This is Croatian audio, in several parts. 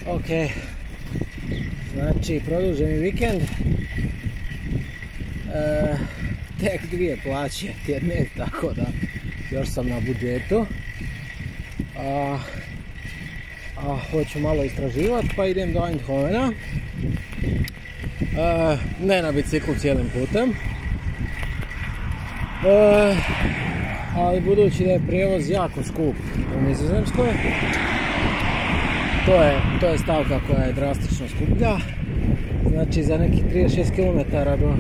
Ok, znači produženi vikend, tek 2 plaće tjedne, tako da još sam na budžetu. Hoću malo istraživati pa idem do Eindhovena, ne na biciklu cijelim putem, ali budući da je prijevoz jako skup u Nizozemskoj, to je stavka koja je drastično skuplja. Znači za nekih 36 km do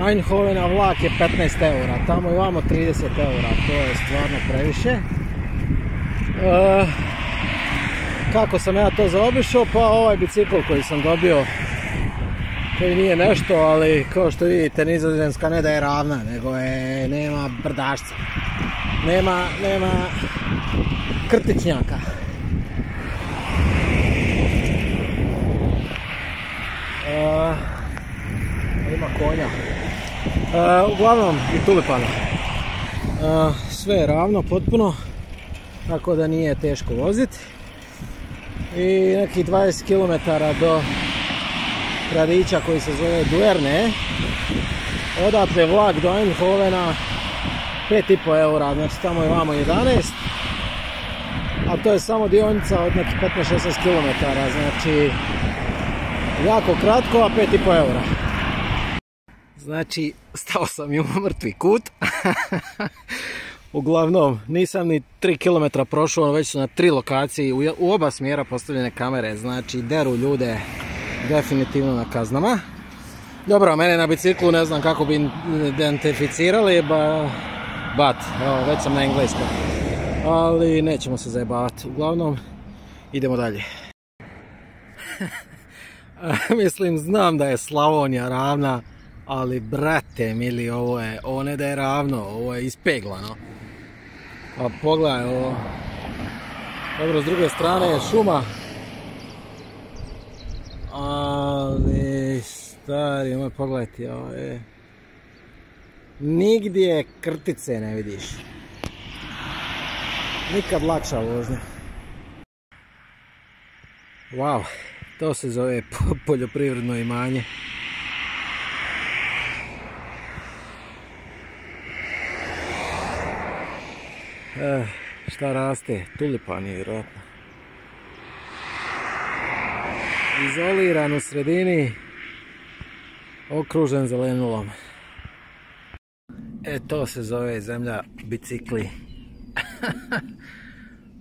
Eindhovena vlak je 15 eura, tamo i vamo 30 eura, to je stvarno previše. Kako sam ja to zaobišao? Pa ovaj bicikl koji sam dobio, koji nije nešto, ali kao što vidite Nizozemska ne da je ravna, nego nema brdašca, nema krtičnjaka. Ima konja, uglavnom i tulipana. Sve je ravno potpuno, tako da nije teško voziti. I nekih 20 km do gradića koji se zove Duerne, odatle vlak do Eindhovena 5,5 eura, znači tamo je vamo 11, a to je samo dionica od nekih 15-16 km, znači jako kratko, a 5,5 eura. Znači, stao sam i u mrtvi kut. Uglavnom, nisam ni 3 km prošao, već su na 3 lokacije u oba smjera postavljene kamere, znači deru ljude definitivno na kaznama. Dobro, mene na biciklu ne znam kako bi identificirali, evo, već sam na engleskom, ali nećemo se zajebavati. Uglavnom, idemo dalje. Mislim, znam da je Slavonija ravna, ali brate mili, ovo ne da je ravno, ovo je ispeglano. Pa pogledaj ovo. Dobro, s druge strane je šuma. Ali stari moj, pogledajte, ovo je... Nigdje krtice ne vidiš. Nikad lakša vožnja. Wow, to se zove poljoprivredno imanje. Šta raste? Tulipani vjerojatno. Izoliran u sredini, okružen zelenulom. To se zove zemlja bicikli.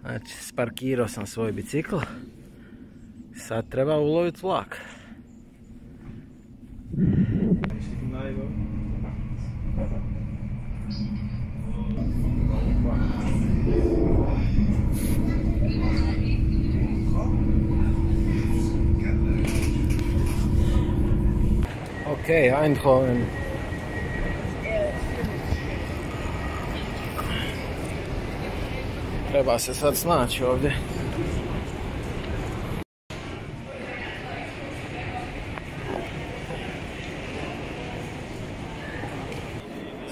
Znači, sparkirao sam svoj bicikl. Sad treba uloviti vlak. Ok, Eindhoven. Treba se sad snaći ovdje.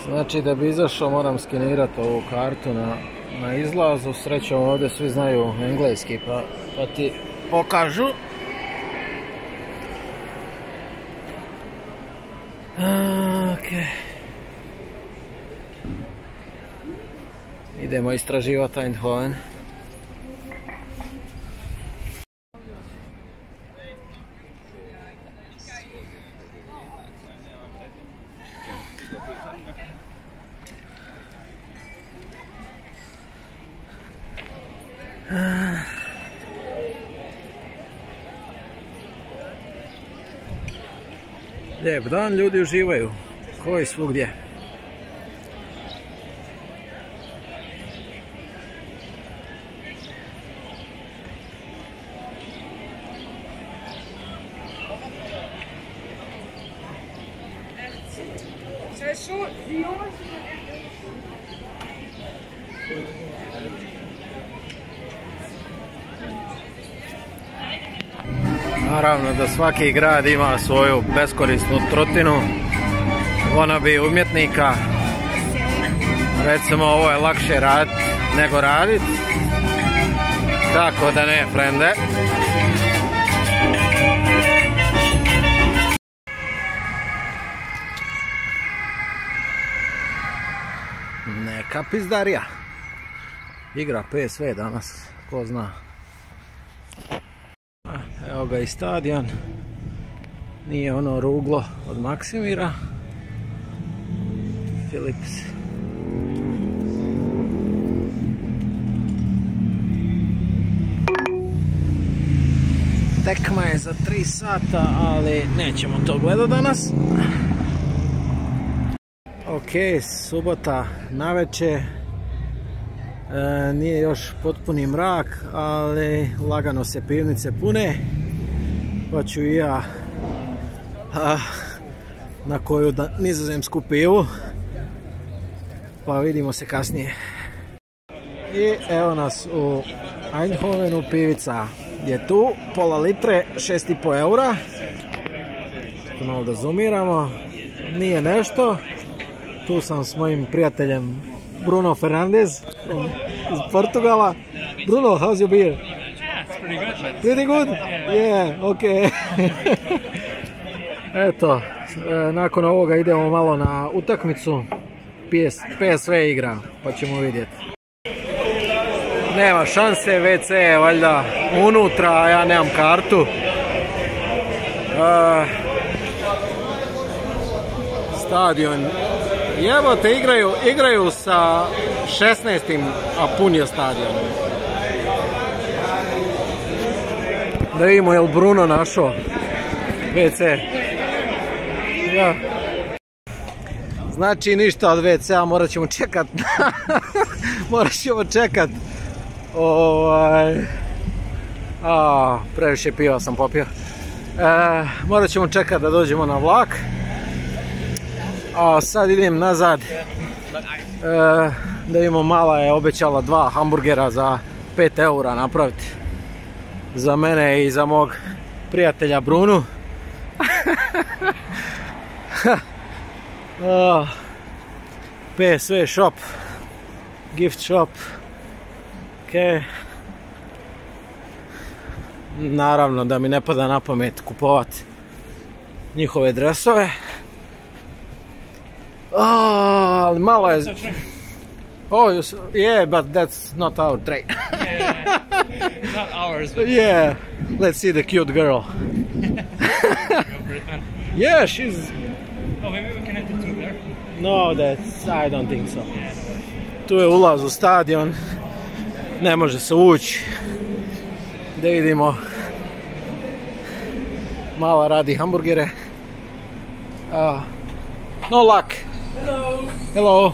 Znači da bi izašao moram skenirati ovu kartu na izlazu. Srećom ovdje svi znaju engleski pa ti pokažu. Okay. Idemo istraživati Eindhoven. Lijep dan, ljudi uživaju, koji svugdje. Naravno da svaki grad ima svoju beskorisnu trotinu, wannabe umjetnika. Recimo ovo je lakše raditi nego raditi. Kako da ne, frende. Neka pizdarija. Igra PSV danas, ko zna. Evo ga i stadion. Nije ono ruglo od Maksimira. Philips. Tekma je za 3 sata, ali nećemo to gledati danas. Ok, subota navečer. Nije još potpuni mrak, ali lagano se pivnice pune. Pa ću i ja na koju nizozemsku pivu. Pa vidimo se kasnije. I evo nas u Eindhovenu, pivica je tu, pola litre, 6,5 eura. Malo da zoomiramo, nije nešto. Tu sam s mojim prijateljem Bruno Fernandez iz Portugala. Bruno, how's your beer? It's pretty good, but Pretty good? Yeah, ok. Eto, nakon ovoga idemo malo na utakmicu. PSV igra, pa ćemo vidjeti. Nema šanse, WC je valjda unutra, a ja nemam kartu. Stadion. Jebote, igraju sa 16. a pun je stadion. Da vidimo je li Bruno našao WC. Ja. Znači ništa od WC-a, morat ćemo čekat. Morat ćemo čekat. Previše piva sam popio. Morat ćemo čekat da dođemo na vlak. A sad idem nazad. Da vidimo, mala je obećala 2 hamburgera za 5 eura napraviti. Za mene i za mog prijatelja Brunu. PSV shop. Gift shop. Ok. Naravno da mi ne pada na pamet kupovat njihove dresove. Ali malo je... Oh, yeah, but that's not our trade. it's not ours. But Yeah, let's see the cute girl. Yeah, she's... oh, maybe we can hit the 2 there. No, I don't think so. Tu je ulaz u stadion. Ne može se ući. Da vidimo. Mala radi hamburgere. No luck. Hello. Hello.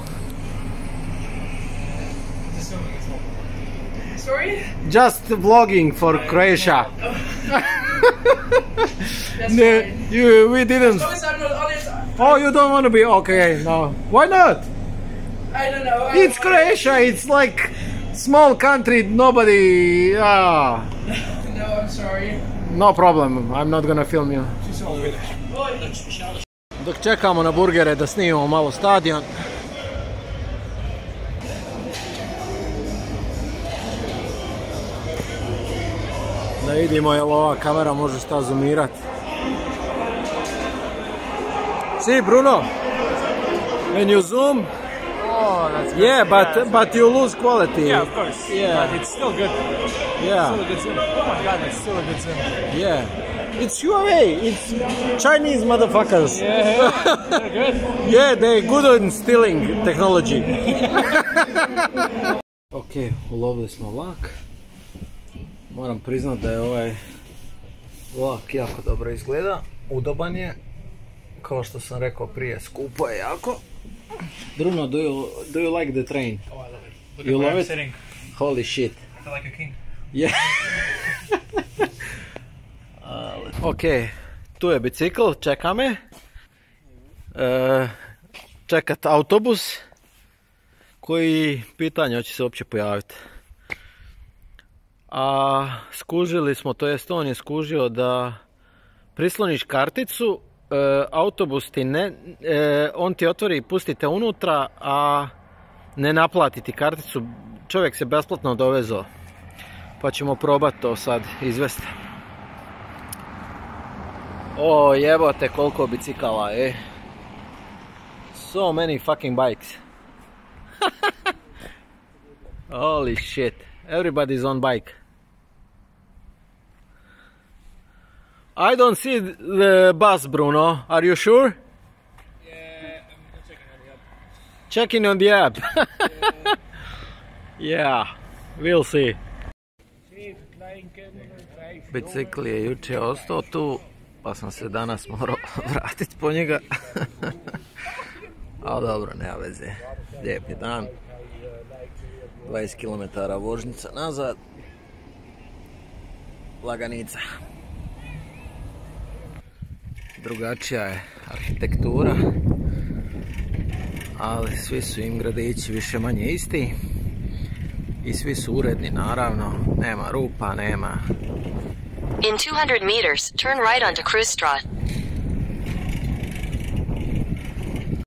Sorry? Just vlogging for Croatia. That's fine. We didn't. Honest, I'm not honest. Oh, you don't want to be okay? No. Why not? I don't know. It's Croatia. It's like small country. Nobody. No, I'm sorry. No problem. I'm not gonna film you. Dok čekamo na burgere da snimamo malo stadion. Da vidimo je li ova kamera može šta zoomirat. See Bruno? When you zoom? Oh, that's good. Yeah, but you lose quality. Yeah, of course. Yeah. But it's still good. Yeah. Still a good sim. Oh my god, that's still a good sim. Yeah. It's Huawei. It's Chinese motherfuckers. Yeah, they're good. Yeah, they're good in stealing technology. Ok, ulovili smo vlak. Moram priznat da je ovaj vlak jako dobro izgleda. Udoban je. Kao što sam rekao prije, skupo je jako. Bruno, do you like the train? Oh, I love it. Look You at where love I'm it? sitting. Holy shit. I feel like a king. Yeah. Ok, tu je bicikl, čeka me. Čekat autobus koji pitanje hoće se uopće pojaviti. A skužili smo, to jest on je skužio da prisloniš karticu, autobus ti on ti otvori i pusti te unutra, a ne naplati ti karticu, čovjek se besplatno dovezao. Pa ćemo probati to sad izvesti. O, jebote koliko bicikala, So many fucking bikes. Holy shit. Everybody's on bike. I don't see the bus, Bruno. Are you sure? Yeah, I'm Checking checking on the app. on the app. Yeah, we'll see. Bicikl je jučer ostao tu, pa sam se danas morao vratiti po njega. Ali dobro, nema veze. Lijep je dan. 20 km vožnica nazad. Laganica. Drugačija je arhitektura, ali svi su im gradići više manje isti i svi su uredni, naravno, nema rupa, nema. In 200 meters, turn right onto Cruz Strat.